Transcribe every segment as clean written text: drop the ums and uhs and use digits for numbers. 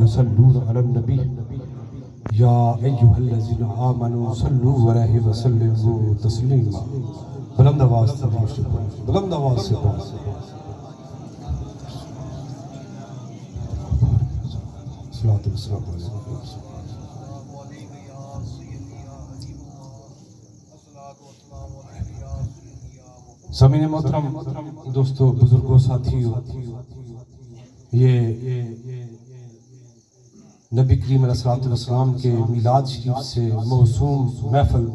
يصلون على النبي يا أيها الذين آمنوا صلوا عليه وسلموا تسليما. بلند آواز سے بلند آواز سے صلوات والسلام علیہ. سامعین محترم، دوستو، بزرگوں، ساتھیوں، یہ نبی کریم علیہ السلام کے میلاد شریف سے موسوم محفل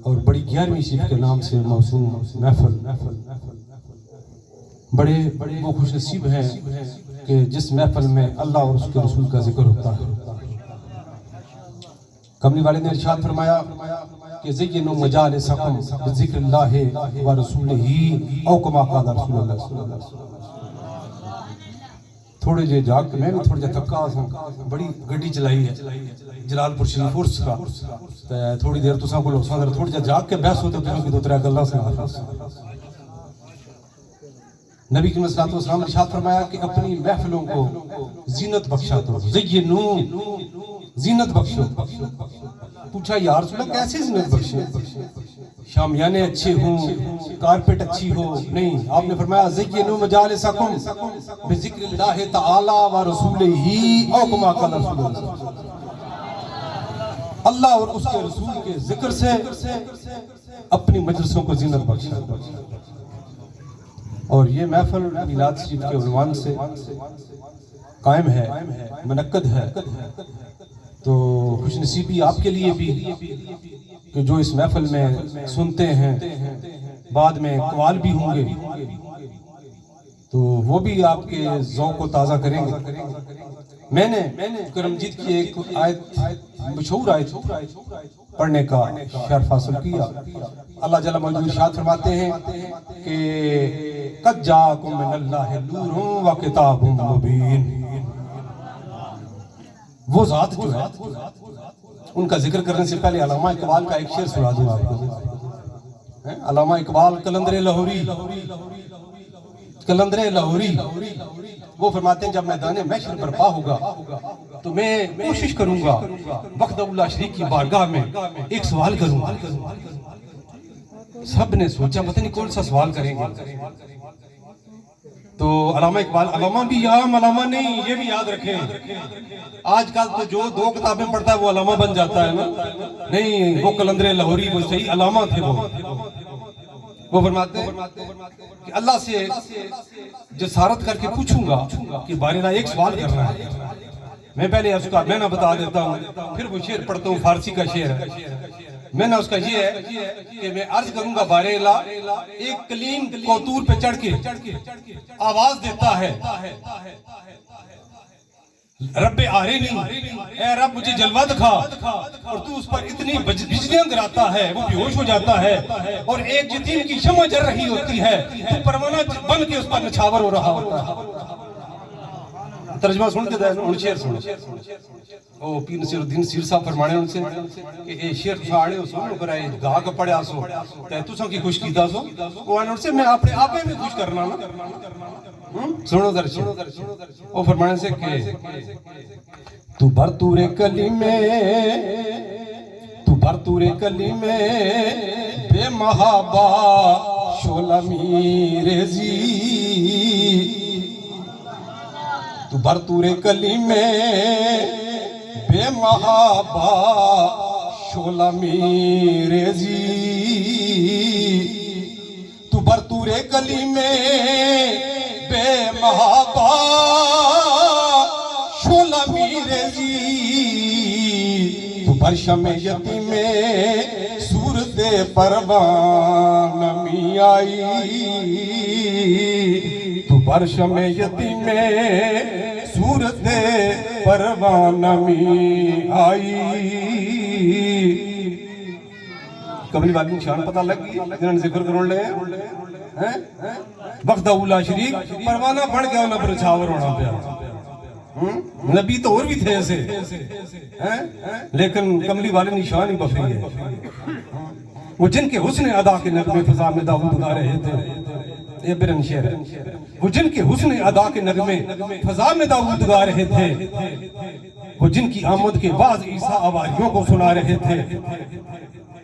اور بڑی 11ویں شریف کے نام سے موسوم محفل، بڑے وہ خوش نصیب ہیں کہ جس محفل میں اللہ اور اس کے رسول کا ذکر ہوتا ہے. کملی والد نے ارشاد فرمایا کہ زینوا مجالسکم بذکر اللہ و رسولہ او کما قال رسول اللہ صلی اللہ علیہ وسلم. تھوڑے جے جاگ کے میں بھی تھوڑا جا تھکا ہوں، بڑی گڈی چلائی ہے جلال پور شریف فورس کا، تھوڑی دیر تساں کو لوساں در تھوڑا جا جاگ کے بحث ہوتے تساں کی دو ترے گلاں سنا. نبی کریم صلی اللہ علیہ وسلم نے ارشاد فرمایا کہ اپنی محفلوں کو زینت بخشا دو، زینوا زینت بخشو. پوچھا یا رسول اللہ کیسے زینت بخشے؟ شامیانے اچھے ہوں، کارپیٹ اچھی ہو؟ نہیں، آپ نے فرمایا زینوا مجالسکم بذکر اللہ تعالی و رسولہ او کما قال رسول اللہ. اللہ اور اس کے رسول کے ذکر سے اپنی مجلسوں کو زینت بخشا. اور یہ محفل میلاد شریف کے عنوان سے قائم ہے، منعقد ہے. تو خوش نصیبی آپ کے لیے بھی کہ جو اس محفل میں سنتے ہیں، بعد میں اقوال بھی ہوں گے تو وہ بھی آپ کے ذوق کو تازہ کریں گے. میں نے کرم جیت کی ایک آیت، مشہور آیت پڑھنے کا شرف حاصل کیا. اللہ جل مجدہ ارشاد فرماتے ہیں کہ قد جاءکم من اللہ نور و کتاب مبین. وہ ذات جو ہے، ان کا ذکر کرنے سے پہلے علامہ اقبال کا ایک شعر سنا دوں آپ کو. علامہ اقبال قلندر لاہوری وہ فرماتے ہیں جب میدان محشر برپا ہوگا تو میں کوشش کروں گا وقت اللہ شریک کی بارگاہ میں ایک سوال کروں گا. سب نے سوچا پتہ نہیں کون سا سوال کریں گے. تو علامہ اقبال، علامہ بھی عام علامہ نہیں، یہ بھی یاد رکھیں. آج کل تو جو 2 کتابیں پڑھتا ہے وہ علامہ بن جاتا ہے نا. نہیں، وہ قلندر لاہوری وہ صحیح علامہ تھے. وہ فرماتے ہیں کہ اللہ سے جسارت کر کے پوچھوں گا کہ بارے ایک سوال کرنا ہے. میں پہلے اس کا میں نہ بتا دیتا ہوں، پھر وہ شعر پڑھتا ہوں، فارسی کا شعر ہے. میں نے اس کا یہ ہے کہ میں عرض کروں گا بارے اللہ ایک کلیم کوتور پہ چڑھ کے آواز دیتا ہے، رب آرینی، اے رب مجھے جلوہ دکھا، اور تو اس پر اتنی بجلیاں گراتا ہے وہ بے ہوش ہو جاتا ہے، اور ایک یتیم کی شمع جل رہی ہوتی ہے تو پروانہ بن کے اس پر نچھاور ہو رہا ہوتا ہے. ترجمہ سن کے دائیں ان شعر سن. او پیر نصیر الدین سیر صاحب فرمانے ان سے کہ اے شعر ساڑے ہو سنو کر آئے گاہ کا پڑیا سو تے تو سن کی خوش کیتا سو. وہ ان سے میں اپنے آپ میں خوش کرنا نا. سنو در شعر. او فرمانے سے کہ تو برطور کلمے بے محابہ شعلہ میرزی. تو برطور کلمے بے محابہ شعلہ میرزی. تو برطور کلمے بے محابہ شعلہ میرزی. تو برشم یتیم صورت پروان نمی آئی. تو برشم یتیم صورت پروان نمی آئی. کبھی بعد میں شان پتہ لگ گئی جنہوں نے ذکر کروں لے وقت اولا شریک پروانہ بڑھ گیا انہوں پر چھاور ہونا پیا. نبی تو اور بھی تھے ایسے، لیکن کملی والے نشان ہی بفری ہے. وہ جن کے حسن ادا کے نغمے فضا میں داؤد گا رہے تھے. یہ برن شعر ہے. وہ جن کے حسن ادا کے نغمے فضا میں داؤد گا رہے تھے، وہ جن کی آمد کے بعد عیسیٰ آواریوں کو سنا رہے تھے.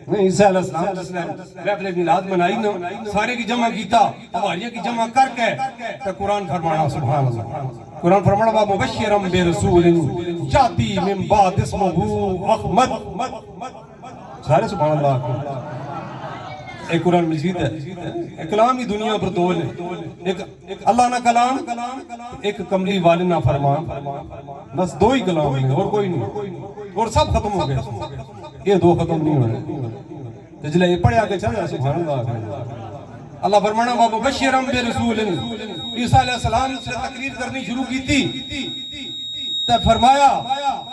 عیسیٰ علیہ السلام جس نے محفل میلاد منائی نا، سارے کی جمع کیتا، آواریاں کی جمع کر کے تو قرآن فرمانا سبحان اللہ. قرآن فرمانا با مبشرم برسول یاتی من بعد اسمہ احمد. سارے سبحان اللہ. ایک قرآن مجید ہے، ایک کلام ہی دنیا پر دول ہے، ایک اللہ نہ کلام، ایک کملی والے نہ فرمان. بس دو ہی کلام ہیں اور کوئی نہیں، اور سب ختم ہو گئے. یہ دو ختم نہیں ہوئے. تجلے یہ پڑھے آگے چل جائے سبحان اللہ. اللہ فرمانا بابا بشیرم برسول. عیسیٰ علیہ السلام سے تقریر کرنی شروع کی تھی تو فرمایا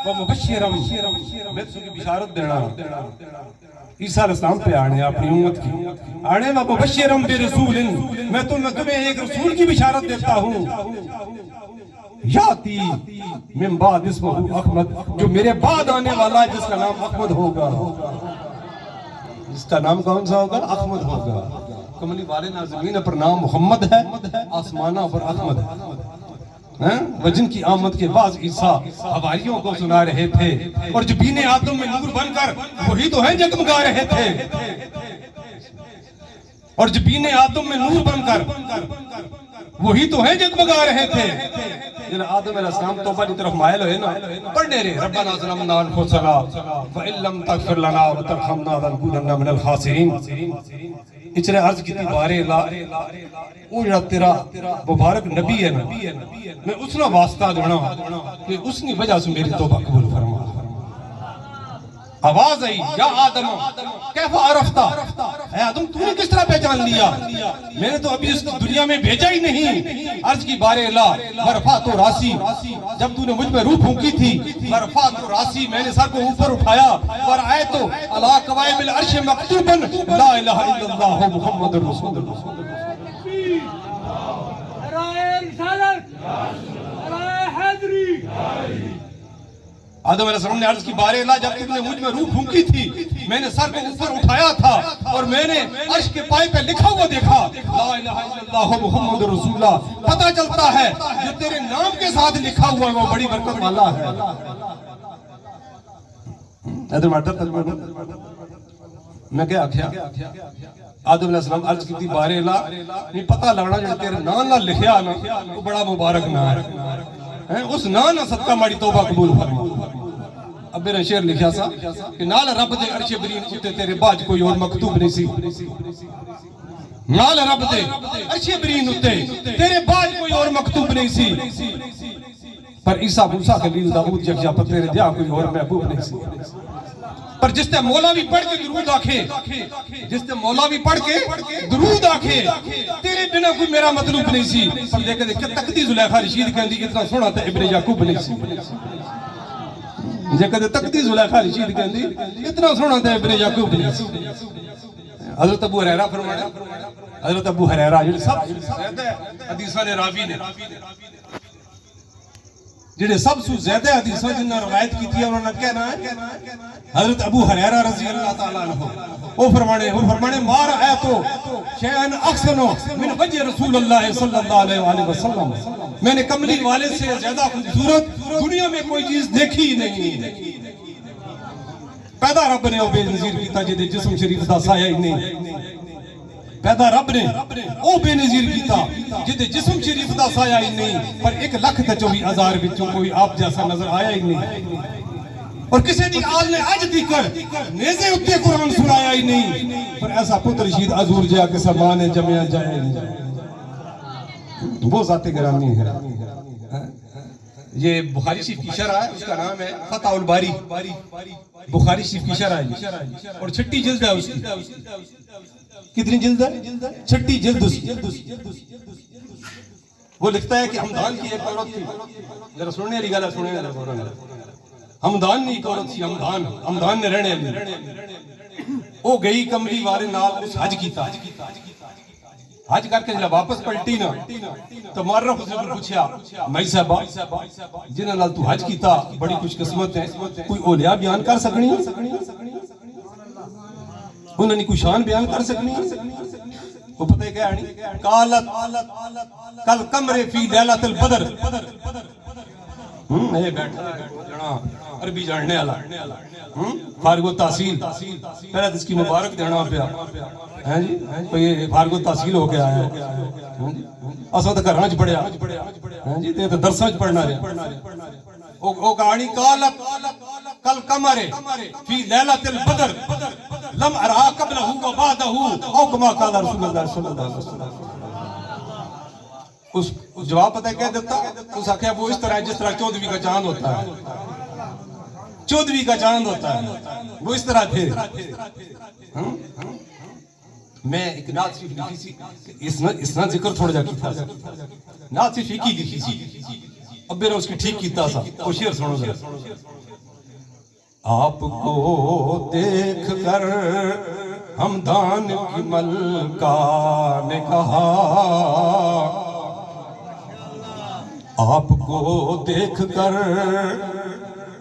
بابا بشیرم، میں تو کی بشارت دینا عیسیٰ علیہ السلام پہ آنے اپنی امت کی. آنے بابا بشیرم برسول، میں تمہیں ایک رسول کی بشارت دیتا ہوں. یاتی من بعد اسمہ احمد، جو میرے بعد آنے والا ہے جس کا نام احمد ہوگا. جس کا نام کون سا ہوگا؟ احمد ہوگا. کملی والے ناظمین پر نام محمد ہے، آسمانہ پر احمد ہے. وہ جن کی آمد کے بعد عیسیٰ حواریوں کو سنا رہے تھے، اور جبین آدم میں نور بن کر وہی تو ہیں جگمگا رہے تھے. اور جبین آدم میں نور بن کر وہی تو ہیں جگمگا رہے تھے. جن آدم علیہ السلام توبہ کی طرف مائل ہوئے نا، پڑھنے رہے ربنا ظلمنا انفسنا وان لم تغفر لنا وترحمنا لنکونن من الخاسرین. اچھلے عرض کی تھی بارے اللہ، وہ جڑا تیرا مبارک نبی ہے نا، میں اس نے واسطہ دینا کہ اس نے وجہ سے میری توبہ قبول فرما. آواز آئی یا آدم کیف عرفتا، اے آدم تو نے کس طرح پہچان لیا؟ میں نے تو ابھی اس دنیا میں بھیجا ہی نہیں. عرض کی بارے اللہ مرفعت و راسی، جب تو نے مجھ میں روح پھونکی تھی، مرفعت و راسی، میں نے سر کو اوپر اٹھایا اور آئے تو علی قوائم العرش مکتوبا لا الہ الا اللہ محمد رسول اللہ. آدم علیہ السلام نے عرض کی بارے اللہ، جب تم نے مجھ میں روح پھونکی تھی، میں نے سر کو اوپر اٹھایا تھا اور میں نے عرش کے پائے پہ لکھا ہوا دیکھا لا الہ الا اللہ محمد رسول اللہ. پتہ چلتا ہے جو تیرے نام کے ساتھ لکھا ہوا ہے وہ بڑی برکت والا ہے. میں کیا آکھیا؟ آدم علیہ السلام عرض کی بارے اللہ، یہ پتہ لگنا جو تیرے نام نہ لکھیا نا وہ بڑا مبارک نام ہے. اس نام نہ صدقہ ماڑی توبہ قبول فرما. اب میرا شعر لکھیا سا کہ نال رب دے عرش برین اتے تیرے باج کوئی اور مکتوب نہیں سی. نال رب دے عرش برین اتے تیرے باج کوئی اور مکتوب نہیں سی. پر عیسیٰ موسیٰ خلیل داؤد یکجا پر تیرے دیا کوئی اور محبوب نہیں سی. پر جس تے مولا بھی پڑھ کے درود آکھے، جس تے مولا بھی پڑھ کے درود آکھے، تیرے بنا کوئی میرا مطلوب نہیں سی. پر دیکھے دے کہ تقدی زلیخا رشید کہندی اتنا سونا تے ابن یعقوب نہیں سی. دیکھے دے تقدی زلیخا رشید کہندی اتنا سونا تے ابن یعقوب نہیں سی. حضرت ابو ہریرہ فرمایا، حضرت ابو ہریرہ جو سب زیادہ حدیثاں نے راوی نے، جڑے سب سے زیادہ حدیثاں جنہاں روایت کی تھی انہوں نے کہنا ہے حضرت ابو ہریرہ رضی اللہ تعالیٰ عنہ. وہ فرمانے مار آیا تو شیئن احسنو من وجہ رسول اللہ صلی اللہ علیہ وآلہ وسلم، میں نے کملی والے سے زیادہ خوبصورت دنیا میں کوئی چیز دیکھی ہی نہیں. پیدا رب نے او بے نظیر کیتا جدے جسم شریف دا سایہ ہی نہیں. پیدا رب نے او بے نظیر کیتا جدے جسم شریف دا سایہ ہی نہیں. پر 1,24,000 بچوں کوئی آپ جیسا نظر آیا ہی نہیں. اور کسی دی آل نے آج دیکھر نیزے اتے قرآن سنایا ہی نہیں. پر ایسا پتر رشید عزور جا کے سرمانے جمعہ جائے نہیں. وہ ذات گرامی ہے. یہ بخاری شریف کی شرح ہے، اس کا نام ہے فتح الباری. بخاری شریف کی شرح ہے اور چھٹی جلد ہے اس کی. کتنی جلد ہے؟ چھٹی جلد اس کی. وہ لکھتا ہے کہ ہمدان کی ایک عورت تھی. ذرا سننے والی گالا سننے والا. ہمدان نہیں ایک عورت تھی، ہمدان نے رہنے والی. وہ گئی کملی والے نال اس حج کیتا. حج کر کے جب واپس پلٹی نا تو معرف سے پوچھا مائی صاحبہ جنہاں نال تو حج کیتا بڑی خوش قسمت ہے، کوئی اولیاء بیان کر سکنی ہے؟ انہوں نے کوئی شان بیان کر سکنی ہے؟ وہ پتہ ہے کیا ہے قالت کل کمرے فی لیلۃ البدر اے بیٹھا جنا عربی جاننے والا فارغ التحصیل پہلے تو اس کی مبارک دینا پیا ہیں جی یہ فارغ التحصیل ہو کے آیا ہے اساں تے گھراں وچ پڑھیا ہیں جی تے درساں وچ پڑھنا رہیا او کہانی قالت کل کمرے فی لیلۃ البدر لم ارا قبلہ و بعدہ او کما قال رسول اللہ صلی اللہ علیہ وسلم اس جواب پتہ کہہ دیتا اس آخیا وہ اس طرح جس طرح 14ویں کا چاند ہوتا ہے 14ویں کا چاند ہوتا ہے وہ اس طرح تھے میں ایک نعت شریف لکھی سی اس نہ ذکر تھوڑا جا کیتا نعت شریف کی لکھی سی اب میرا اس کی ٹھیک کیتا سا وہ شعر سنو ذرا آپ کو دیکھ کر ہمدان کی ملکہ نے کہا آپ کو دیکھ کر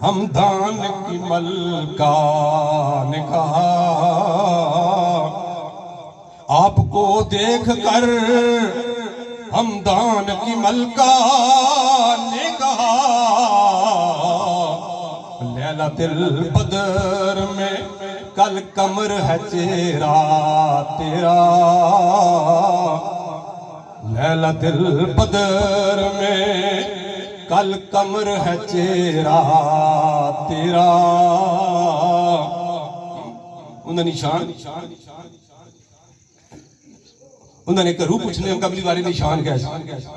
ہمدان کی ملکہ نے کہا آپ کو دیکھ کر ہمدان کی ملکہ نے کہا لیلۃ البدر میں کل قمر ہے چہرہ تیرا لیلۃ البدر میں کل قمر ہے چہرہ تیرا انہوں نے نشان انہوں نے کرو پوچھنے ہم قبلی والے نشان کیا ہے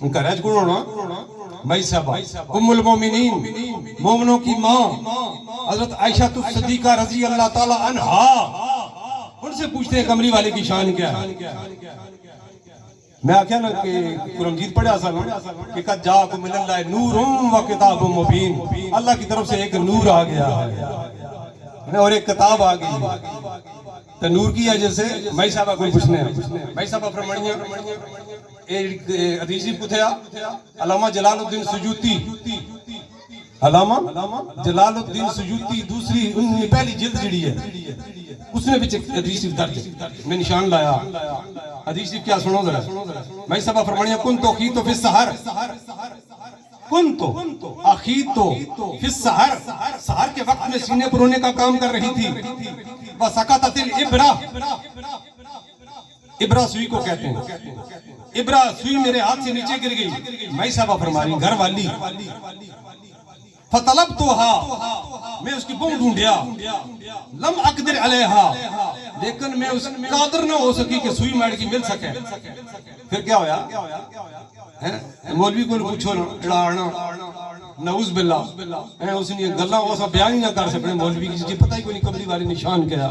ان کا رہج کون ہونا مائی صاحبہ ام المومنین مومنوں کی ماں حضرت عائشہ صدیقہ رضی اللہ تعالی عنہا ان سے پوچھتے ہیں قمری والے کی شان کیا ہے میں آکھیا نا کہ قرآن مجید پڑھا سا کہ قد جاءکم من اللہ نور و کتاب مبین اللہ کی طرف سے ایک نور آ گیا ہے اور ایک کتاب آ گئی تو نور کی ہے جیسے مائی صاحبہ کوئی پوچھنے ہیں مائی صاحبہ فرمانیہ ایک حدیثی پوچھیا علامہ جلال الدین سجوتی علامہ جلال الدین سجوتی دوسری پہلی جلد جڑی ہے اس نے بھی حدیثی درج میں نشان لایا حدیثی کیا سنو ذرا میں صاحبہ فرمانیہ کنتو خیتو فی السحر کنتو اخیتو فی السحر سحر کے وقت میں سینے پر رونے کا کام کر رہی تھی وسقطت الابرہ ابرہ سوئی کو کہتے ہیں ابرہ سوئی میرے ہاتھ سے نیچے گر گئی میں صاحبہ فرمانی گھر والی فطلبتوها میں اس کی بوں ڈھونڈیا لم اقدر علیہا لیکن میں اس قادر نہ ہو سکی کہ سوئی میڈ کی مل سکے پھر کیا ہویا مولوی کو پوچھو اڑانا نعوذ باللہ اس نے گلہ وہ سا بیان ہی نہ کر سکنے مولوی کی جی پتہ ہی کوئی نہیں قبلی والی نشان کیا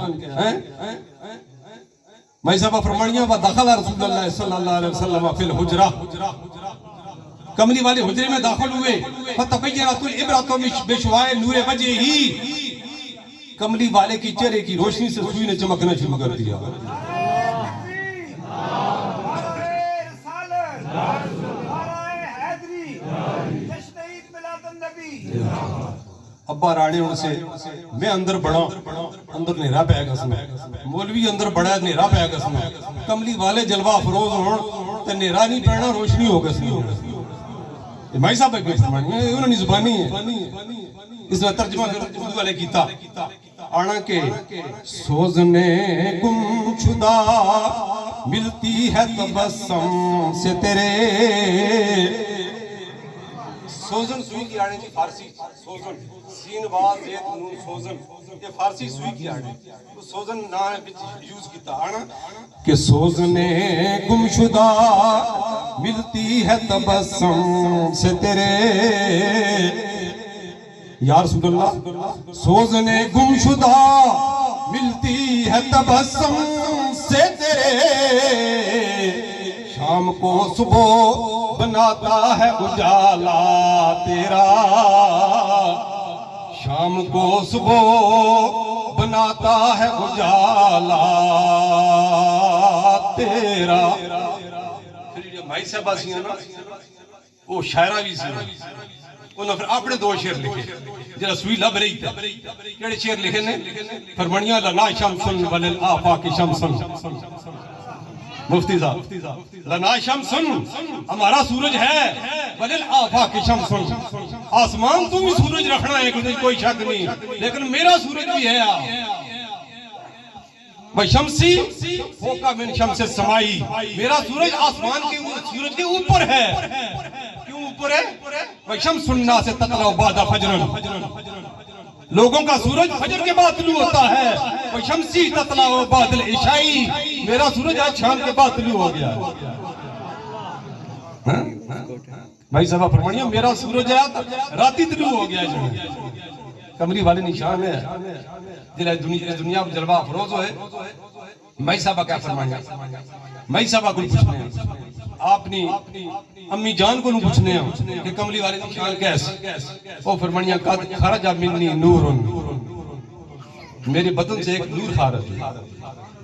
میں صاحبہ فرمانیہ ودخل رسول اللہ صلی اللہ علیہ وسلم فی الحجرہ کملی والے حجرے میں داخل ہوئے فتبینت الابرۃ بشعاع نور وجہہ کملی والے کی چہرے کی روشنی سے سوئی نے چمکنا شروع کر دیا ابا راڑے ان سے میں اندر بڑا اندر نیرہ پہ گا سنا مولوی اندر بڑا نیرہ پہ گا سنا کملی والے جلوہ افروز ہون تو نیرہ نہیں پڑھنا روشنی ہوگا سنا مائی صاحب ایک فرمانی ہے انہوں نے زبانی ہے اس میں ترجمہ اردو والے کیتا آنا کہ سوزنے گم شدہ ملتی ہے تبسم سے تیرے سوزن سوئی کی آنے جی فارسی سوزن سین باز زیت نون سوزن یہ فارسی سوئی کی آنے سوزن نام یوز کیتا آنا کہ سوزنے گم شدہ ملتی ہے تبسم سے تیرے یا رسول اللہ سوزنے گم شدہ ملتی ہے تبسم سے تیرے شام کو صبح بناتا ہے اجالا تیرا شام کو صبح بناتا ہے اجالا تیرا بھائی صاحب آسی ہیں نا وہ شاعرہ بھی سی انہوں نے پھر اپنے دو شعر لکھے جرا سوئی لب رہی تھا کیڑے شعر لکھے نے فرمانیہ لنا شمسن ولل آفاق شمسن مفتی صاحب لنا شمسن ہمارا سورج ہے ولل آفاق شمسن آسمان تو بھی سورج رکھنا ہے کوئی شک نہیں لیکن میرا سورج بھی ہے وشمسی فوقا من شمس السمائی میرا سورج آسمان کے سورج کے اوپر ہے کیوں اوپر ہے وشمس الناس تطلع بعد فجر لوگوں کا سورج فجر کے بعد طلوع ہوتا ہے وشمسی تطلع بعد العشائی میرا سورج آج شام کے بعد طلوع ہو گیا بھائی صاحب فرمانیے میرا سورج ہے راتی طلوع ہو گیا کمری والے نشان ہے جلے دنیا پر جلوہ افروز ہوئے میں صاحبہ کیا فرمائیں میں صاحبہ کو پوچھنے ہیں آپ نے امی جان کو پوچھنے ہیں کہ کملی والے نشان کیسے وہ فرمائیں قد خرج منی نور میرے بدن سے ایک نور خارج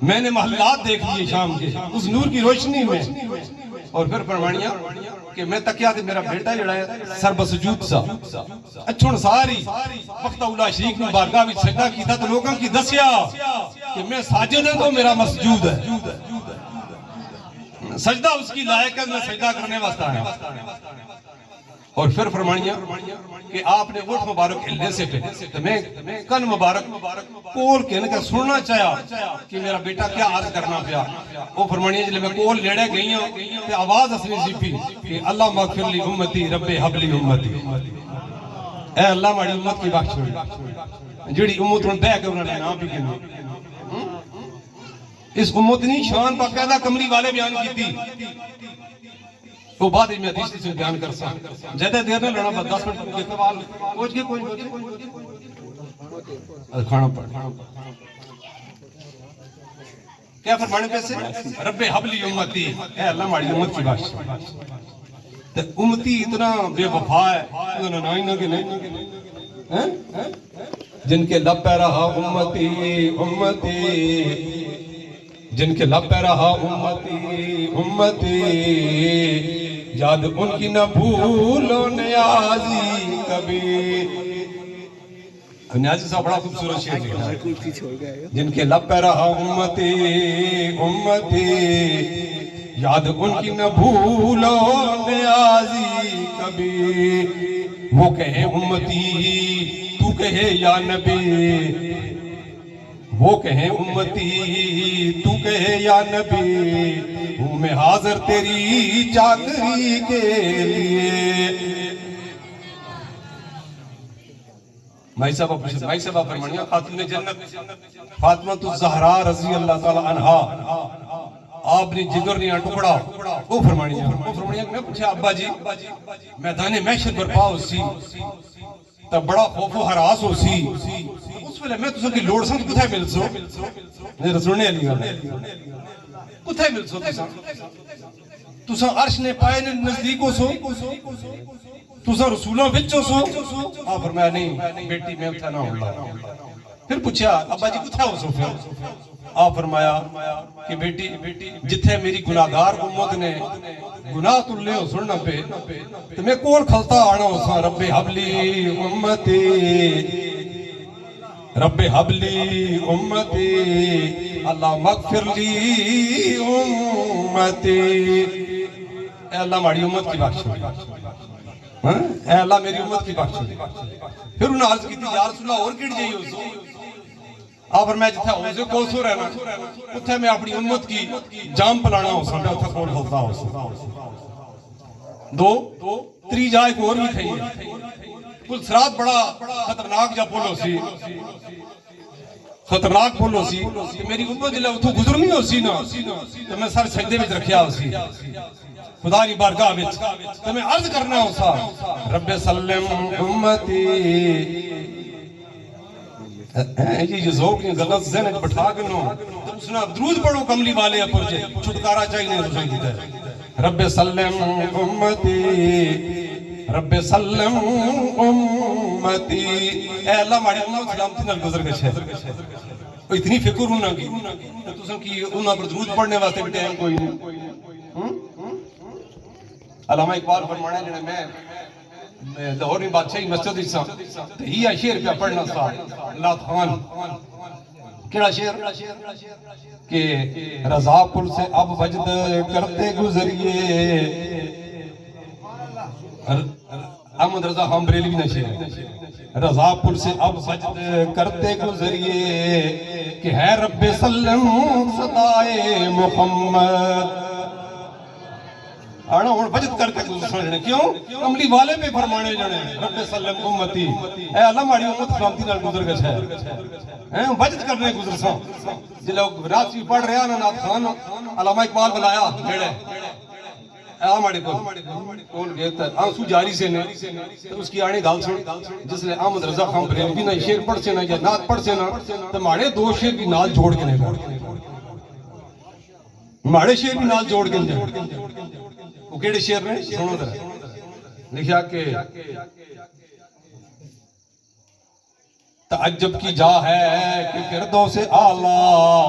میں نے محلات دیکھ لیے شام کے اس نور کی روشنی میں اور پھر فرمائیں کہ میں تکیا تھے میرا بیٹا جڑا ہے سر بسجود سا اچھون ساری وقت اولا شریک نے بارگاہ میں سجدہ کی تھا تو لوگوں کی دسیا کہ میں ساجد ہے تو میرا مسجود ہے سجدہ اس کی لائق ہے میں سجدہ کرنے واسطہ ہے اور پھر فرمانیاں کہ آپ نے اٹھ مبارک ہلنے سے پہ تو میں کن مبارک کول کہنے کا سننا چاہیا کہ میرا بیٹا کیا عرض کرنا پیا وہ فرمانیاں جلے میں کول لیڑے گئی ہوں کہ آواز اصلی سی پی کہ اللہ مغفر لی امتی رب حبلی امتی اے اللہ ماڑی امت کی بخش چھوڑی جڑی امت ان بے کے انہوں نے نام بھی کہنے اس امت نے شان باقاعدہ کمری والے بیان کی تھی وہ بات میں حدیث سے بیان کر سکتا زیادہ دیر نہ لڑنا بس 10 منٹ کے سوال پوچھ کے کوئی کھانا پڑ کیا فرمانے پہ سے رب حبلی امتی اے اللہ ہماری امت کی بخش تے امتی اتنا بے وفا ہے انہوں نے نہ کہ نہیں جن کے لب پہ رہا امتی امتی جن کے لب پہ رہا امتی امتی یاد ان کی نہ بھولو نیازی کبھی نیازی صاحب بڑا خوبصورت شعر لکھا ہے جن کے لب پہ رہا امتی امتی یاد ان کی نہ بھولو نیازی کبھی وہ کہے امتی تو کہے یا نبی وہ کہیں امتی تو کہے یا نبی ہوں میں حاضر تیری چاکری کے لیے مائی صاحبہ فرمانیاں خاتون جنت فاطمہ الزہرا رضی اللہ تعالی عنہا آپ نے جگر نیا ٹکڑا وہ فرمانیاں میں پوچھا ابا جی میدان محشر برپا ہو سی تب بڑا خوف و حراس ہو سی اس ویلے میں تساں کی لوڑ سن کتھے مل سو میرے رسولنے علی گل کتھے مل سو تساں عرش نے پائے نے نزدیک ہو سو تساں رسولوں وچوں سو آپ فرمایا نہیں بیٹی میں اتھا نہ ہوگا پھر پوچھا ابا جی کتھے ہو سو پھر آپ فرمایا کہ بیٹی جتھے میری گناہگار امت نے گناہ تو لے ہو سننا پہ تو میں کول کھلتا آنا ہو سا رب حبلی امتی رب حبلی امتی اللہ مغفر لی امتی اے اللہ ماڑی امت کی بخش اے اللہ میری امت کی بخش پھر انہوں نے عرض کی تھی یا رسول اللہ اور کٹ جائیے ہو سو آپ اور میں جتھا ہو سے کول سو رہنا اتھے میں اپنی امت کی جام پلانا ہو سا اتھا کول کھلتا ہو سا دو تری جائے کو اور بھی کھائیے پل سرات بڑا خطرناک جا پل ہو سی خطرناک پل ہو سی کہ میری امت جلے اتھو گزر نہیں ہو سی نا تو میں سر سجدے میں رکھیا ہو سی خدا کی بارگاہ میں تو میں عرض کرنا ہو سا رب سلم امتی یہ ذوق نہیں غلط ذہن بٹھا کے نو تو اس نے درود پڑھو کملی والے اپر جے چھٹکارا چاہیے نہیں رسول کی طرح رب سلم امتی رب سلم امتی اے اللہ ماڑی امت سلامتی نال گزر گئے ہے اتنی فکر ہونا کی تو سن کی انہاں پر درود پڑھنے واسطے بھی ٹائم کوئی نہیں علامہ اقبال فرمانے جڑے میں لاہور میں بادشاہی مسجد ہی سا تو ہی شعر پہ پڑھنا سا اللہ خان کیڑا شعر کہ رضا پل سے اب وجد کرتے گزریے، احمد رضا خان بریلوی نے شعر، رضا پل سے اب وجد کرتے گزریے کہ ہے رب سلم صدائے محمد، آنا ہون وجد کرتے گزر جانے، کیوں؟ کملی والے پہ فرمانے جانے رب سلم امتی، اے اللہ ماڑی امت سلامتی نال گزر گئے ہے، وجد کرنے گزر سا جی لوگ راسی پڑھ رہے ہیں نات خان علامہ اقبال بلایا جڑے اے ماڑی کون گیتا ہے آنسو جاری سے نے اس کی آنے گال سن جس نے احمد رضا خان بریلوی نہ شعر پڑھ سے نہ یا نات پڑھ سے نہ تو ماڑے دو شعر بھی نال جوڑ کے نہیں ماڑے شعر بھی نال جوڑ کے نہیں وہ کیڑے شعر نے سنو ذرا لکھا کہ تعجب کی جا ہے کہ فردوس اعلیٰ،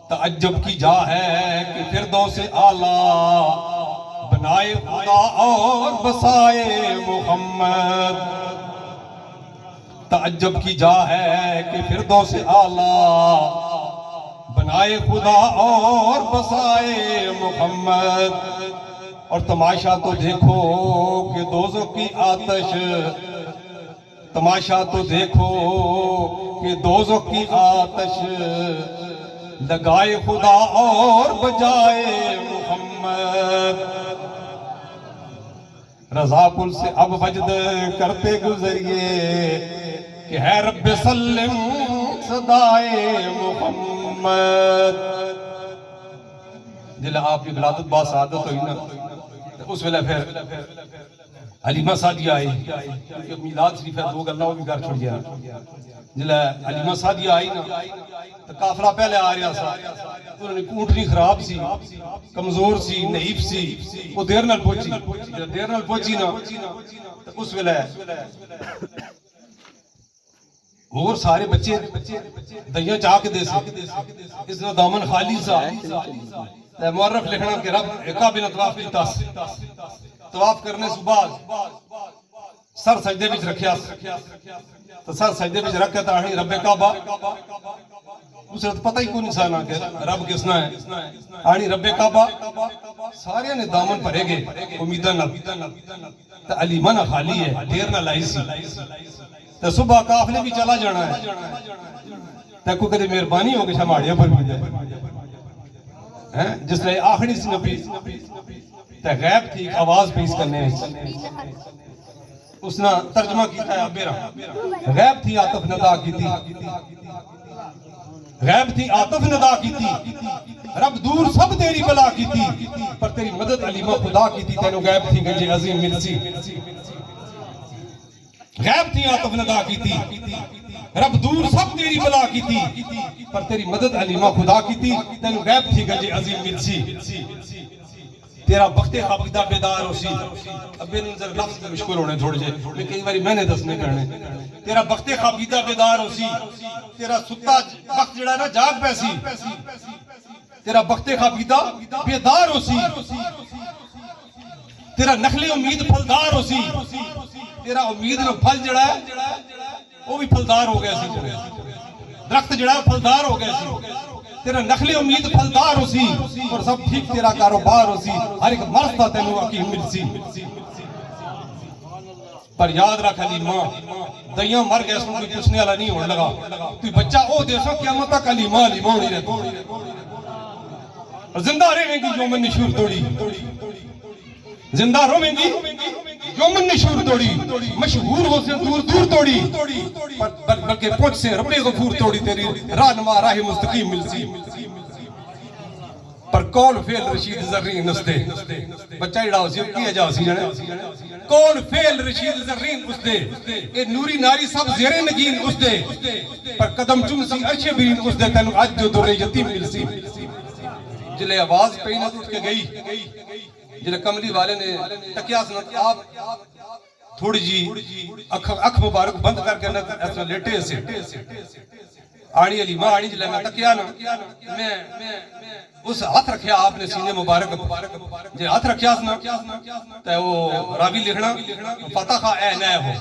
تعجب کی جا ہے کہ فردوس اعلیٰ بنائے خدا اور بسائے محمد، تعجب کی جا ہے کہ فردوس اعلیٰ بنائے خدا اور بسائے محمد، اور تماشا تو دیکھو کہ دوزخ کی آتش، تماشا تو دیکھو کہ دوزخ کی آتش لگائے خدا اور بجائے محمد، رضا پل سے اب وجد کرتے گزریے کہ ہے رب سلم صدائے محمد، جلہ آپ کی ولادت با سعادت ہوئی نا اس ویلے پھر علیمہ سعدیہ آئی کیونکہ میلاد شریف ہے دو گلہ وہ بھی گھر چھوڑ گیا جلہ علیمہ سعدیہ آئی نا تو کافرہ پہلے آ رہا سا انہوں نے کونٹنی خراب سی کمزور سی نحیف سی وہ دیر نال پہنچی جلہ دیر نال پہنچی نا تو اس ویلے اور سارے بچے دہیاں چاہ کے دے سے اس نے دامن خالی سا معرف لکھنا کہ رب ایکا بنا طواف کی تاس طواف کرنے سے بعد سر سجدے بچ رکھیا تو سر سجدے بچ رکھیا تا آنی رب کعبہ اسے تو پتہ ہی کوئی انسان آ کہ رب کسنا ہے آنی رب کعبہ سارے نے دامن پڑھے گے امیدہ نہ تو علیمہ نہ خالی ہے دیر نہ لائی سی تو صبح قافلے بھی چلا جانا ہے تو کوئی کدے مہربانی ہوگی شماڑیاں پر بھی دے جس لئے آخری سی نبی تے غیب تھی ایک آواز پیش کرنے اس نے ترجمہ کیتا ہے ابیرہ غیب تھی آتف ندا کی تھی غیب تھی آتف ندا کی تھی رب دور سب تیری بلا کی تھی پر تیری مدد علیمہ خدا کی تھی تینو غیب تھی گنج عظیم ملسی غیب تھی آتف ندا کی تھی رب دور سب تیری بلا کی تھی پر تیری مدد علیمہ خدا کی تھی تینو غیب تھی گنج عظیم ملسی تیرا بخت خابدہ بیدار ہو سی اب بے نظر لفظ میں مشکل ہونے تھوڑے جے لیکن کئی باری میں نے دسنے کرنے تیرا بخت خابدہ بیدار ہو سی تیرا ستا بخت جڑا ہے نا جاگ پیسی تیرا بخت خابدہ بیدار ہو سی تیرا نخل امید پھلدار ہو سی تیرا امید میں پھل جڑا ہے وہ بھی پھلدار ہو گیا سی درخت جڑا ہے پھلدار ہو گیا سی تیرا نخل امید پھلدار ہو سی اور سب ٹھیک تیرا کاروبار ہو سی ہر ایک مرد تھا تینو حکیم مل سی پر یاد رکھ علیمہ دئیاں مر گئے سن کوئی پوچھنے والا نہیں ہونے لگا تو بچہ او دے سو قیامت تک علیمہ علیمہ ہونی رہتا اور زندہ رہیں گی یوم نشور توڑی زندہ رہیں گی یوم نشور توڑی مشہور ہو سے دور دور توڑی بلکہ پوچھ سے رب غفور توڑی تیری رہنما راہ مستقیم مل سی پر کول فیل رشید زرین نسدے بچہ اڑا ہو سی کیا جاؤ سی جانے کول فیل رشید زرین اس دے اے نوری ناری سب زیر نگین اس دے پر قدم چم سی ارچے برین اس دے تینو آج جو در یتیم مل سی جلے آواز پہی نہ اٹھ کے گئی جلے کملی والے نے تکیہ سنت آپ تھوڑی جی اکھ مبارک بند کر کے ایسا لیٹے سے آنی علی ماں آنی جلے میں تکیہ نا میں اس ہاتھ رکھیا آپ نے سینے مبارک جے ہاتھ رکھیا سنا تے وہ راوی لکھنا فتح اے نئے ہو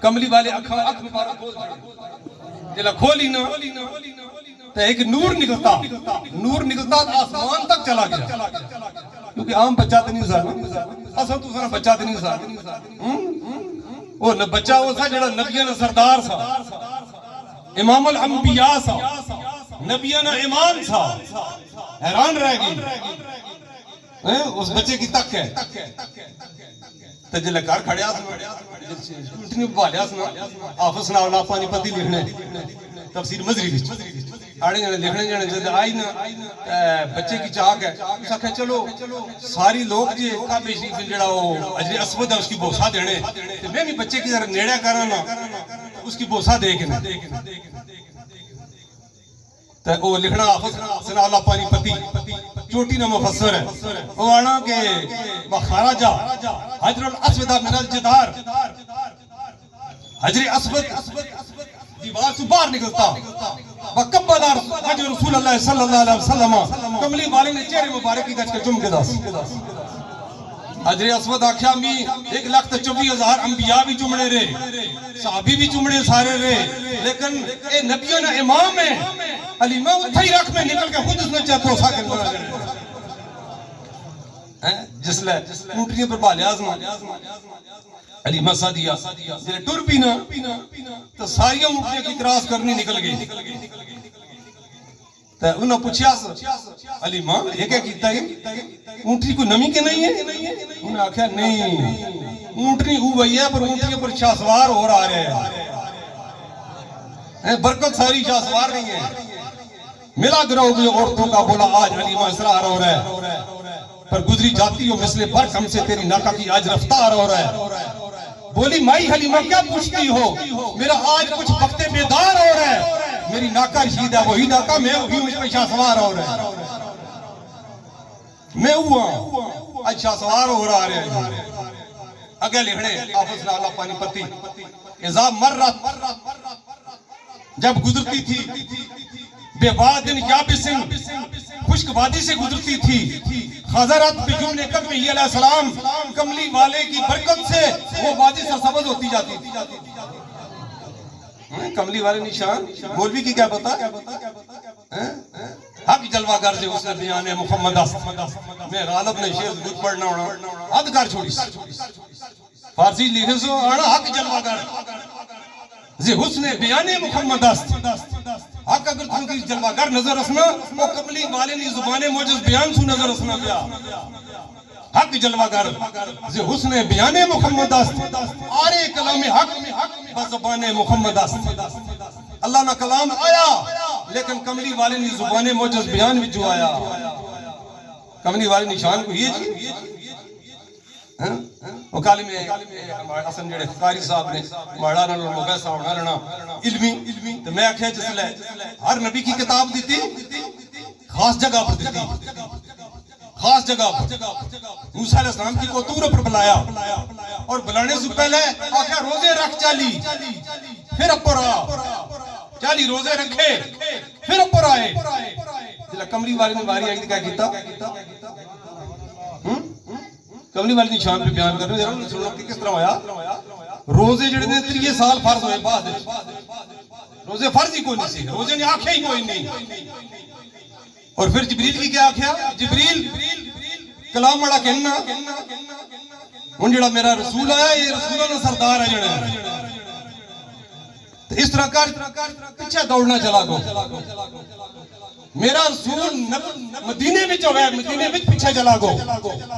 کملی والے اکھ مبارک جلا کھولی نا تو ایک نور نکلتا آسمان تک چلا گیا، کیونکہ عام بچہ تو نہیں سا اصل تو سارا بچہ تو نہیں سا وہ بچہ وہ سا جڑا نبیاں نا سردار سا، امام الانبیاء سا، نبیاں نا امام سا، حیران رہ گئی اس بچے کی تک ہے تو جلے کار کھڑے آسنا بالیا سنا آفس نا اولا پانی پتی لکھنے تفسیر مزری وچ آڑے جانے لکھنے جانے جد آئی نا بچے کی چاک ہے اس آکھے چلو ساری لوگ جی کعبہ شریف جڑا وہ اجر اسود ہے اس کی بوسا دینے تو میں بھی بچے کی ذرا نیڑے کرانا اس کی بوسا دے کے نا تو وہ لکھنا آفس سنا اولا پانی پتی چوٹی نہ مفسر ہے وہ آنا کہ وخرج حجر الاسود من الجدار، حجر اسود دیوار سے باہر نکلتا، وقبل حجر رسول اللہ صلی اللہ علیہ وسلم، کملی والے نے چہرے مبارک کی گچ کے چم کے دس حجر اسود آکھیا می 1,24,000 انبیاء بھی چمڑے رہے، صحابی بھی چمڑے سارے رہے، لیکن اے نبیوں نے امام ہے علیمہ اتھائی رکھ میں نکل کے خود اس نے چاہتو ساکن بنا جائے جس لئے اونٹنی پر بالے آزما علیمہ سادیہ جلے ٹور پینا تو ساری اونٹنی کی کراس کرنی نکل گئی تو انہوں نے پوچھیا علیمہ یہ کیا کیتا ہے اونٹنی کو نمی کے نہیں ہے انہوں نے آکھیا نہیں اونٹنی ہوئی ہے پر اونٹنی پر شاہ سوار ہو رہا ہے، برکت ساری شاہ سوار نہیں ہے، ملا گروہ بھی عورتوں کا بولا آج علیمہ اسرار ہو رہا ہے، پر گزری جاتی ہو مثل برق ہم سے تیری ناکہ کی آج رفتار ہو رہا ہے، بولی مائی حلیمہ کیا پوچھتی ہو، میرا آج کچھ وقت بیدار ہو رہا ہے، میری ناکہ رشید ہے وہی ناکہ میں وہی مجھ پہ شاہ سوار ہو رہا ہے، میں ہوا آج شاہ سوار ہو رہا ہے، اگے لکھنے آفس نہ اللہ پانی پتی اذا مرت جب گزرتی تھی بے وادن یابسن خشک وادی سے گزرتی تھی، خضرت بجمل قدم علیہ السلام کملی والے کی برکت سے وہ وادی سرسبز ہوتی جاتی تھی، کملی والے نشان مولوی کی کیا پتا حق جلوہ گر سے اس نے بیان محمد میں غالب نے شیخ دودھ پڑھنا ہونا حد گر چھوڑی فارسی لکھے سو آنا حق جلوہ گر زی حسن بیان محمد حق اگر تم کی جلوہ گر نظر رسنا وہ کملی والے نے زبان موجز بیان سو نظر رسنا گیا، حق جلوہ گر زی حسن بیان محمد آرے کلام حق بزبان محمد اللہ نہ کلام آیا لیکن کملی والے نے زبان موجز بیان بھی جو آیا، کملی والے نشان کو یہ جی وکالی میں حسن جڑے قاری صاحب نے مہارانا لوگا ساونا رہنا علمی تو میں آکھیا جس لئے ہر نبی کی کتاب دیتی خاص جگہ پر دیتی، خاص جگہ پر موسیٰ علیہ السلام کی کو تور پر بلایا اور بلانے سے پہلے آکھیا روزے رکھ چالی پھر اپر آ چالی روزے رکھے پھر اپر آئے جلہ کمری والے نے باری آئی کیا کیتا کملی والی نشان پہ بیان کر رہے ہیں سنو کہ کس طرح ہویا روزے جڑے نے 3 سال فرض ہوئے بعد روزے فرض ہی کوئی نہیں سی، روزے نے آنکھیں ہی کوئی نہیں، اور پھر جبریل کی کیا آنکھیا جبریل کلام مڑا کہنا ان جڑا میرا رسول آیا یہ رسولہ نے سردار ہے جڑے تو اس طرح کر پیچھے دوڑنا چلا گو میرا رسول مدینے میں جو ہے مدینے میں پیچھے چلا گو،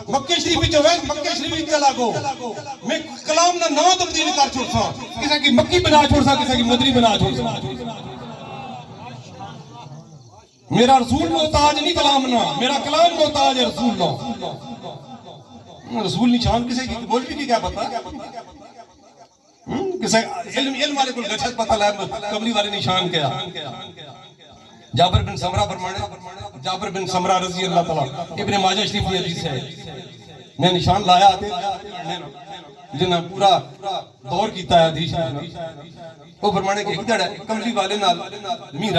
مکہ شریف جو ہے مکہ شریف میں چلا گو، میں کلام نہ نام تبدیل کر چھوڑ سا کسی کی مکی بنا چھوڑ سا کسی کی مدری بنا چھوڑ سا، میرا رسول محتاج نہیں کلام نہ، میرا کلام محتاج ہے رسول نہ، رسول نشان کسی کی مولوی کی کیا پتا کسی علم والے کو گچھت پتا لائے کملی والے نشان کیا جابر بن سمرہ فرمانے جابر بن سمرہ رضی اللہ تعالیٰ ابن ماجہ شریف کی حدیث ہے میں نشان لایا آتے جنہاں پورا دور کیتا ہے حدیث وہ فرمانے کہ ایک دڑ ہے کملی والے نال می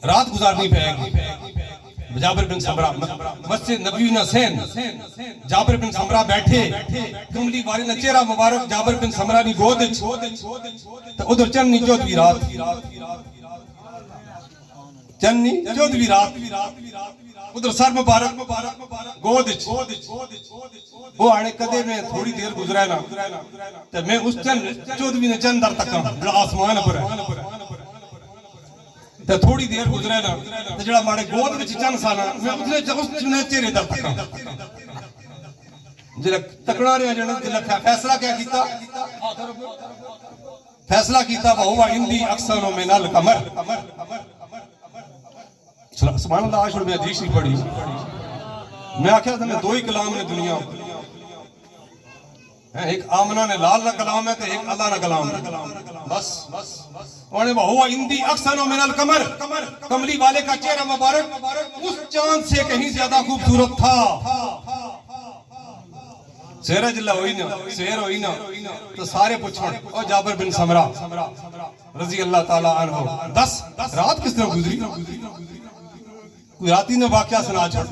رات گزارنی پہ گی جابر بن سمرہ مسجد نبوی نہ سین جابر بن سمرہ بیٹھے کملی والے نہ چہرہ مبارک جابر بن سمرہ نی گود تو ادھر چننی چودوی رات چننی چودوی رات ادھر سر مبارک گود وہ آنے کدے میں تھوڑی دیر گزرا نا تو میں اس چودوی نے چند در تکاں بڑا آسمان پر ہے تو تھوڑی دیر گزرے نا تو جڑا مارے گود وچ چند سانا میں اس نے چہرے در تکاں جڑا تکڑا رہا جڑا فیصلہ کیا کیتا فیصلہ کیتا وہ عندی احسن من القمر سبحان اللہ آج میں حدیث نہیں پڑھی میں آکھیا تھا میں دو ہی کلام نے دنیا ایک آمنہ نے لال نہ کلام ہے تو ایک اللہ نہ کلام ہے بس انہیں وہ عندی احسن من القمر کملی والے کا چہرہ مبارک اس چاند سے کہیں زیادہ خوبصورت تھا سہرہ جلہ ہوئی نا تو سارے پوچھیں او جابر بن سمرہ رضی اللہ تعالیٰ عنہ 10 رات کس طرح گزری کوئی راتی نے واقعہ سنا چھڑ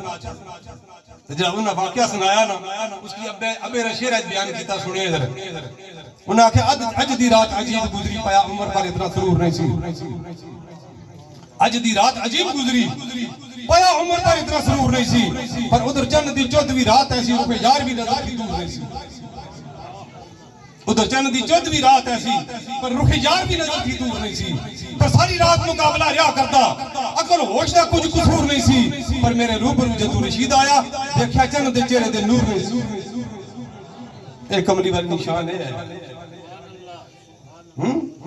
جب انہوں نے واقعہ سنایا نا اس کی ابے رشیر بیان کیتا سنیے ادھر انہوں نے آکھا اج دی رات عجیب گزری پایا عمر پر اتنا سرور نہیں سی اج دی رات عجیب گزری پایا عمر پر اتنا سرور نہیں سی پر ادھر چند دی چودوی رات ایسی روپے یار بھی نظر کی دور نہیں سی ادھر چند دی چودوی رات ایسی پر رخ یار بھی نظر کی دور نہیں سی پر ساری رات مقابلہ رہا کرتا اکل ہوش نہ کچھ قصور نہیں سی پر میرے روبرو جدو رشید آیا دیکھا چند دے چہرے دے نور نہیں سی ایک کملی والی نشان ہے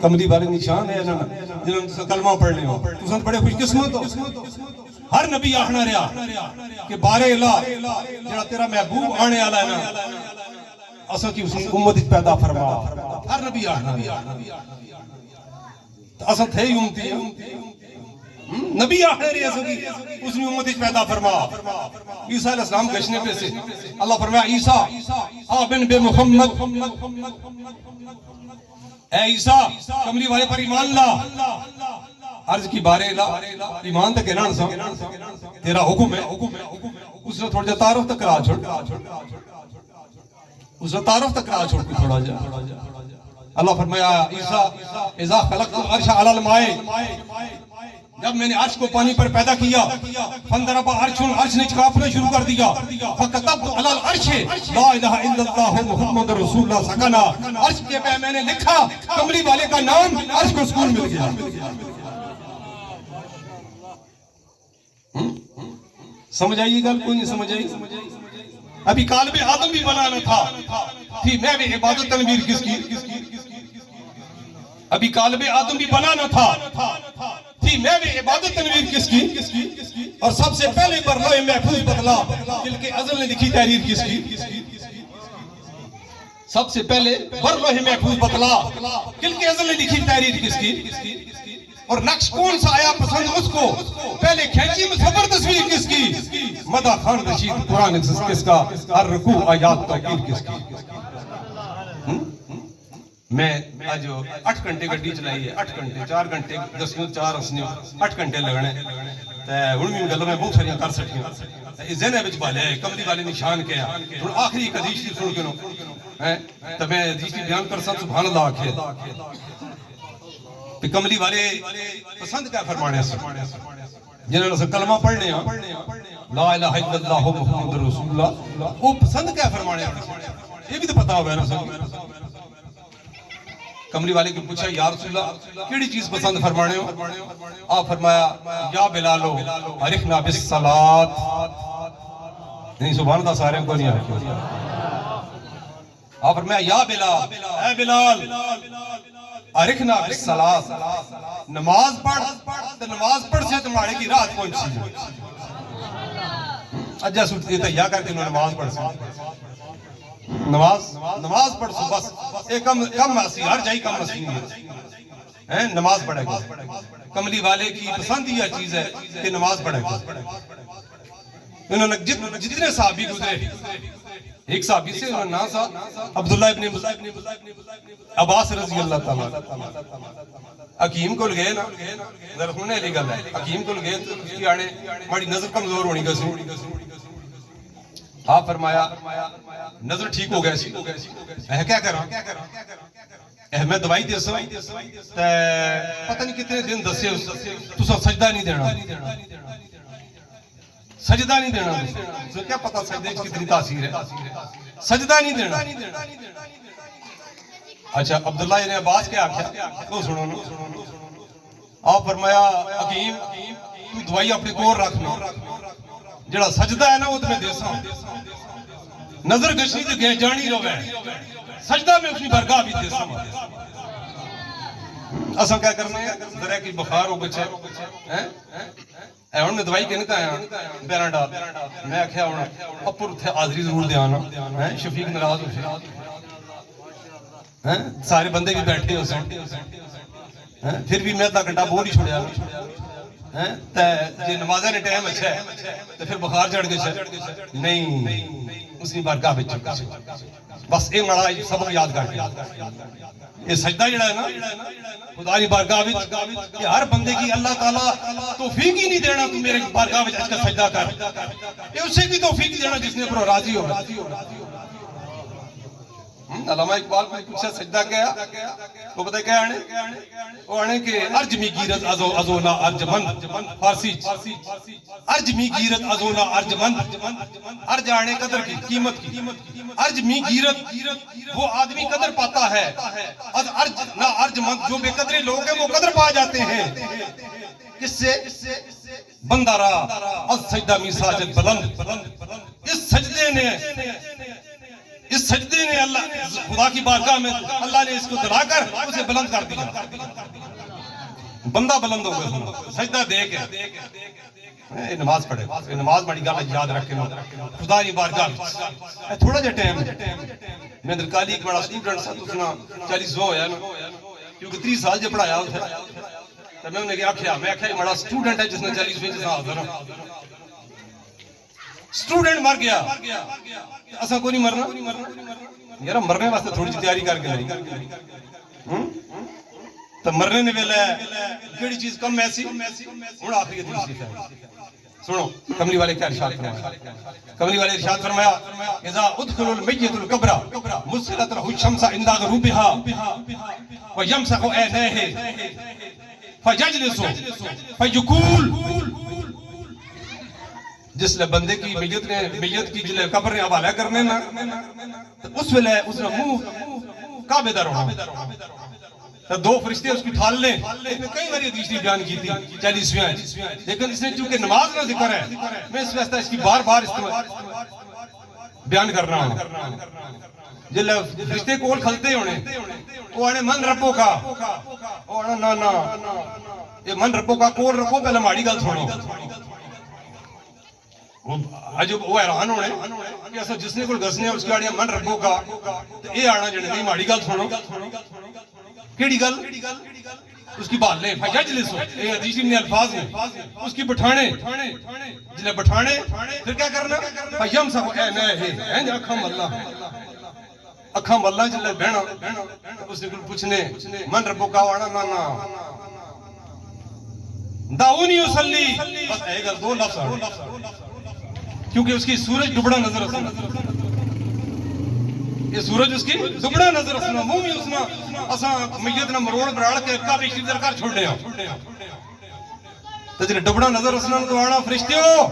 کملی والی نشان ہے جنہوں نے کلمہ پڑھ لے ہو تو بڑے خوش قسمت ہو ہر نبی آخنا رہا کہ بارے اللہ جڑا تیرا محبوب آنے والا ہے نا اصل کی اسی امت پیدا فرما ہر نبی آخنا رہا اصل تھے ہی امتی نبی آخنا رہا اصل کی اس نے امت پیدا فرما عیسیٰ علیہ السلام گشنے پہ سے اللہ فرمایا عیسیٰ آبن بے محمد اے عیسیٰ کملی والے پر ایمان لا عرض کی بارے اللہ ایمان تک کہنا نسا تیرا حکم ہے اس نے تھوڑا جا تعارف تک کرا چھوڑ اس نے تعارف تک کرا چھوڑ تھوڑا جا اللہ فرمایا عیسیٰ اذا خلقت العرش علی الماء جب میں نے عرش کو پانی پر پیدا کیا فندرب عرش نے چکاپنا شروع کر دیا فکتبت علی العرش لا الہ الا اللہ محمد رسول اللہ سکنا عرش کے پہ میں نے لکھا کملی والے کا نام عرش کو سکون مل گیا سمجھ آئیے گا کوئی نہیں سمجھ آئی ابھی قالب آدم بھی بنانا تھا تھی میں بھی عبادت تنویر کس کی ابھی قالب آدم بھی بنانا تھا تھی میں بھی عبادت تنویر کس کی اور سب سے پہلے پر لوح محفوظ بدلا دل کے ازل نے لکھی تحریر کس کی سب سے پہلے پر لوح محفوظ بدلا دل کے ازل نے لکھی تحریر کس کی اور نقش کون سا آیا پسند اس کو پہلے کھینچی مصور تصویر کس کی مدہ خان رشید قرآن کس کا ہر رکوع آیات توقیر کس کی میں آج 8 گھنٹے گھڑی چلائی ہے 8 گھنٹے 4 گھنٹے 10 منٹ 4 اسنیوں 8 گھنٹے لگنے ہوں گلوں میں بہت ساریاں کر سکیں ذہن ہے بچ بالے ہے کملی والے نشان کیا ہوں آخری ایک حدیث کی سن کے نو تو میں حدیث کی بیان کر سکتا سبحان اللہ آکھے کملی والے پسند کیا فرمانے سے جنہوں نے کلمہ پڑھنے ہیں لا الہ الا اللہ محمد رسول اللہ وہ پسند کیا فرمانے ہیں یہ بھی تو پتا ہوگا نا سب کملی والے کو پوچھا یا رسول اللہ کیڑی چیز پسند فرمانے ہو آپ فرمایا یا بلالو عرفنا بالصلاۃ نہیں سبحان اللہ سارے کو نہیں آئے آپ فرمایا یا بلال اے بلال عرفنا بالصلاۃ نماز پڑھ تو نماز پڑھ سے تمہارے کی رات پہنچی اجا سوٹ یہ تیار کر کے نماز پڑھ سکتے نماز پڑھ سو بس ایک کم اسی ہر جائی کم اسی ہے نماز پڑھے گا کملی والے کی پسند یہ چیز ہے کہ نماز پڑھے گا انہوں نے جتنے صحابی گزرے ایک صحابی سے انہوں نے نام تھا عبداللہ ابن عباس رضی اللہ تعالیٰ. حکیم کو گئے نا ذرا سننے والی گل ہے. حکیم کو گئے تو اس کی آنے بڑی نظر کمزور ہونی گسی. آپ فرمایا نظر ٹھیک ہو گیا سی. میں کیا کراں میں دوائی دے سو پتہ نہیں کتنے دن دسے تسا سجدہ نہیں دینا. سجدہ نہیں دینا. کیا پتہ سجدے کی کتنی تاثیر ہے. سجدہ نہیں دینا. اچھا عبداللہ ابن عباس کیا آکھیا تو سنو نا. آپ فرمایا حکیم تو دوائی اپنے کول رکھنا جڑا سجدہ ہے نا وہ تمہیں دے سا. نظر گشی تے گئے جانی روے سجدہ میں اپنی برگاہ بھی دے سا. اساں کیا کرنا ہے ذرا کی بخار ہو بچے ہن میں دوائی کہنے کا آیا پیرانڈا. میں آکھیا ہن اپر اتھے حاضری ضرور دے آنا. شفیق ناراض ہو سارے بندے بھی بیٹھے ہو سن پھر بھی میں ادھا گھنٹہ بول ہی چھوڑیا. جی نمازہ نے ٹائم اچھا ہے تو پھر بخار چڑھ گئے نہیں اس نے بارگاہ میں چڑھ گئے. بس یہ مڑا سبق یاد کر کے یہ سجدہ جڑا ہے نا خدا کی بارگاہ میں کہ ہر بندے کی اللہ تعالیٰ توفیق ہی نہیں دینا تو میرے بارگاہ میں اس کا سجدہ کر. یہ اسے کی توفیق دینا جس نے پر راضی ہو. علامہ اقبال کو پوچھا سجدہ کیا وہ بتائے کیا آنے وہ آنے کہ ارج می گیرت ازونا ارج مند فارسی ارج می گیرت ازونا ارج مند. ارج آنے قدر کی قیمت کی. ارج می گیرت وہ آدمی قدر پاتا ہے. ارج نہ ارج مند جو بے قدرے لوگ ہیں وہ قدر پا جاتے ہیں. کس سے بندہ رہا از سجدہ می ساجد بلند. اس سجدے نے اللہ خدا کی بارگاہ میں اللہ نے اس کو دڑا کر اسے بلند کر دیا. بندہ بلند ہو گیا سجدہ دے کے. نماز پڑھے نماز بڑی گل یاد رکھے خدا کی بارگاہ میں تھوڑا جا ٹائم میں درکالی ایک بڑا اسٹوڈنٹ سا تو سنا 40 ہویا نا کیونکہ 30 سال جو پڑھایا تو میں انہیں آکھیا میں آکھیا بڑا اسٹوڈنٹ ہے جس نے 40 سال حاضر سٹوڈنٹ مر گیا اساں کو نہیں مرنا یار مرنے واسطے تھوڑی سی تیاری کر کے نہیں تو مرنے نے ویلا کیڑی چیز کم ایسی ہن آخری حدیث ہے سنو. کملی والے کیا ارشاد فرمایا. کملی والے ارشاد فرمایا اذا ادخل المیت القبر مسلت له الشمس عند غروبها ويمسح عينيه فيجلس فيقول جس لئے بندے کی میت کی جلے قبر نے حوالہ کرنے نا اس ویلے اس نے منہ کعبے دا رہا. دو فرشتے اس کی ٹھال لیں اس نے کئی باری حدیث بیان کی تھی 40ویں لیکن اس نے چونکہ نماز کا ذکر ہے میں اس واسطے اس کی بار بار بیان کرنا ہوں. جلے فرشتے کول کھلتے ہونے وہ آنے من ربوں کا وہ آنے نا یہ من ربوں کا کول رکھو پہلے ماڑی گل تھوڑی وہ حیران ہونے کہ ایسا جس نے کوئی گسنے اس کی آڑیا من ربوں کا تو یہ آنا جنے نہیں ماڑی گل تھوڑو کیڑی گل اس کی بات لیں فجلسو یہ حدیث میں الفاظ ہیں اس کی بٹھانے جنہیں بٹھانے پھر کیا کرنا فیمسح عینیہ اکھام اللہ جلے بہنا اس نے کل پوچھنے من ربوں کا وانا نا دعونی اسلی بس ایک دو لفظ کیونکہ اس کی سورج ڈبڑا نظر رسنا یہ سورج اس کی ڈبڑا نظر رسنا منہ میں اسنا اساں میت نہ مروڑ براڑ کے کعبے شریف درکار چھوڑنے ہیں تو جنہیں ڈبڑا نظر رسنا تو آنا فرشتیوں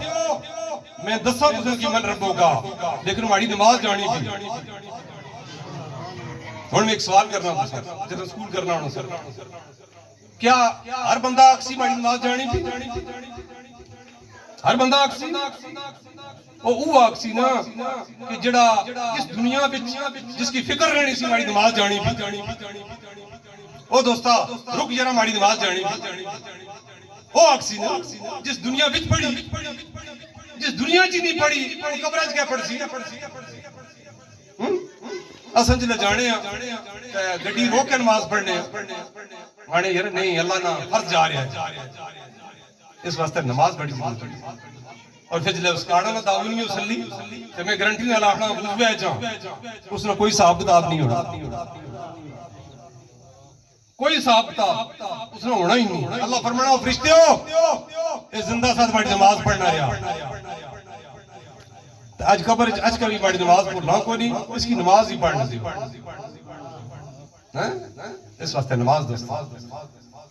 میں دسا تساں کی من ربوں کا لیکن ہماری نماز جانی بھی ہن میں ایک سوال کرنا تھا سر جب سکول کرنا ہونا سر کیا ہر بندہ اکسی ہماری نماز جانی بھی ہر بندہ اکسی وہ اکسی نا کہ جڑا اس دنیا جس کی فکر رہنی سی ہماری نماز جانی بھی او دوستا رک جرا ہماری نماز جانی بھی وہ اکسی نا جس دنیا وچ پڑھی جس دنیا چی نہیں پڑھی وہ قبرج کیا پڑھ سی اساں جلے جانے ہیں گڈی روک کے نماز پڑھنے آنے یار نہیں اللہ نا فرض جا رہا ہے اس واسطے نماز بڑی ضرورت ہے اور پھر جلے اس کارڈا نہ داؤنی اسلی کہ میں گرنٹی نہ لاکھنا بوجھ بے جاؤں اس نے کوئی صاحب کتاب نہیں ہونا، کوئی صاحب کتاب اس نے ہونا ہی نہیں۔ اللہ فرمانا فرشتے ہو اے زندہ ساتھ بڑی نماز پڑھنا رہا، آج قبر آج کبھی بڑی نماز پڑھنا کو نہیں، اس کی نماز ہی پڑھنا دی۔ اس واسطے نماز دوست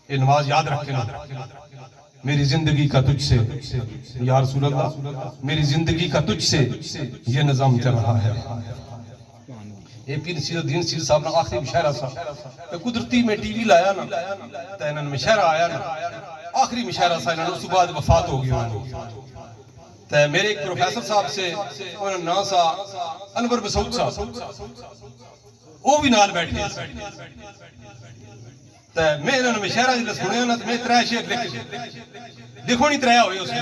یہ نماز یاد رکھنا، میری زندگی کا تجھ سے یا رسول اللہ، میری زندگی کا تجھ سے یہ نظام چل رہا ہے۔ یہ پیر سید الدین سید صاحب نے آخری مشاعرہ سا قدرتی میں ٹی وی لایا نا تو انہوں نے مشاعرہ آیا نا، آخری مشاعرہ سا انہوں نے اس کے بعد وفات ہو گیا۔ تو میرے ایک پروفیسر صاحب سے انہوں نے نام سا انور مسعود صاحب وہ بھی نال بیٹھے تو میں انہوں نے مشاعرہ جلے سنے نا تو میں ترہ شیخ لکھو نہیں ترہ ہوئے اس میں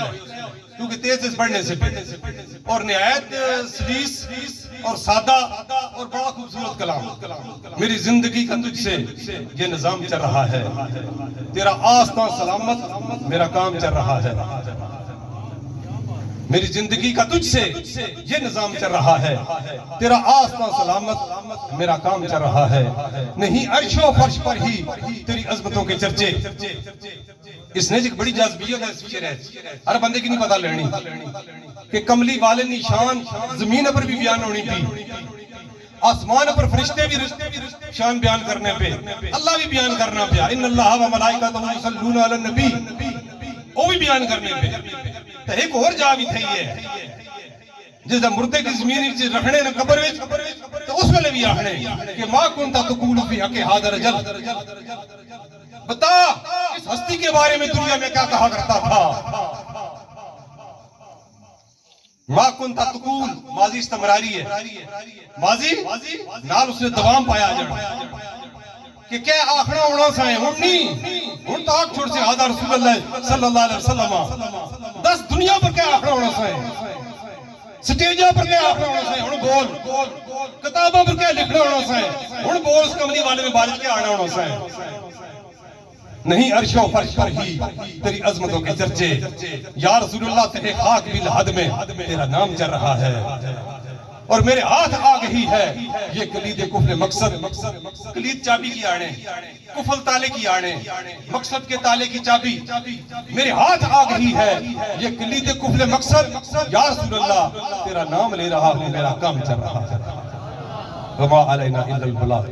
کیونکہ تیز تیز پڑھنے سے اور نہایت سلیس اور سادہ اور بڑا خوبصورت کلام، میری زندگی کا تجھ سے یہ نظام چل رہا ہے، تیرا آستان سلامت میرا کام چل رہا ہے، میری زندگی کا تجھ سے یہ نظام چل رہا ہے، تیرا آستان سلامت میرا کام چل رہا ہے، نہیں عرش و فرش پر ہی تیری عظمتوں کے چرچے۔ اس نے ایک بڑی جذبیت ہے اس شعر ہے، ہر بندے کی نہیں پتہ لینی کہ کملی والے نشان زمین پر بھی بیان ہونی تھی، آسمان پر فرشتے بھی شان بیان کرنے پہ، اللہ بھی بیان کرنا پہ، ان اللہ و ملائکتہ یصلون علی النبی وہ بھی بیان کرنے پہ۔ تو ایک اور جا بھی تھی ہے جس مردے کی زمین رکھنے نے قبر تو اس ویلے بھی آخنے کہ ما کنتا تقول فی حق ھذا الرجل، بتا اس ہستی کے بارے میں دنیا میں کیا کہا کرتا تھا۔ ما کنتا تقول ماضی استمراری ہے، ماضی نال اس نے دوام پایا جانا کہ کیا آخنا ہونا سائیں ہن نہیں ہن تو آگ چھوڑ سے ھذا رسول اللہ صلی اللہ علیہ وسلم، دس دنیا پر کیا آخنا ہونا سائیں، سٹیجوں پر کیا آخنا ہونا سائیں ہن بول، کتابوں پر کیا لکھنا ہونا سائیں ہن بول، اس کملی والے میں بارش کیا آنا ہونا سائیں، نہیں عرش و فرش پر ہی تیری عظمتوں کے چرچے، یا رسول اللہ تیرے خاک بھی لحد میں تیرا نام چل رہا ہے، اور میرے ہاتھ آ گئی ہے یہ کلید کفل مقصد، کلید چابی کی آڑیں، کفل تالے کی آڑیں، مقصد کے تالے کی چابی، میرے ہاتھ آ گئی ہے یہ کلید کفل مقصد، یا رسول اللہ تیرا نام لے رہا ہوں میرا کام چل رہا ہے، وما علینا الا البلاغ۔